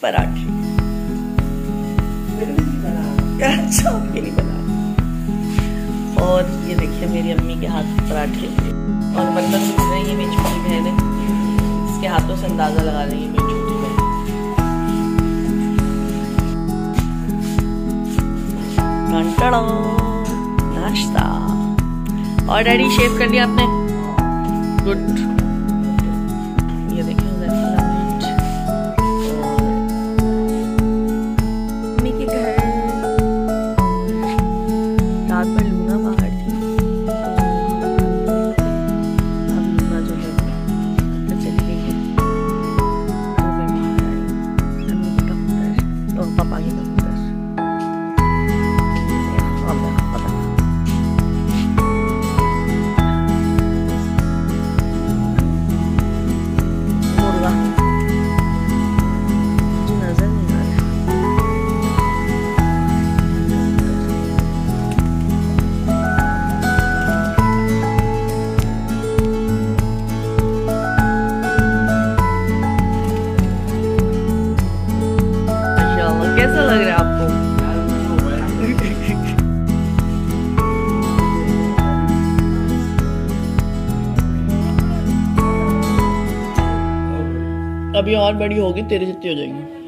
पराठे। अच्छा आपके लिए बना। और ये देखिए मेरी अम्मी के हाथ पराठे। और बर्तन धुल रही है मेरी छोटी बहन है, इसके हाथों से अंदाजा लगा रही है मेरी छोटी बहन। नाश्ता। और डैडी शेव कर लिया आपने? गुड। ये देखिए मम्मी के घर रात भर लूना बाहर थी, अब लूना जो है तो चली गई है, तो मैं बाहर आई। अम्मी के कबूतर और पापा के कबूतर। कैसा लग रहा है आपको? अभी और बड़ी होगी तेरे जितनी हो जाएगी।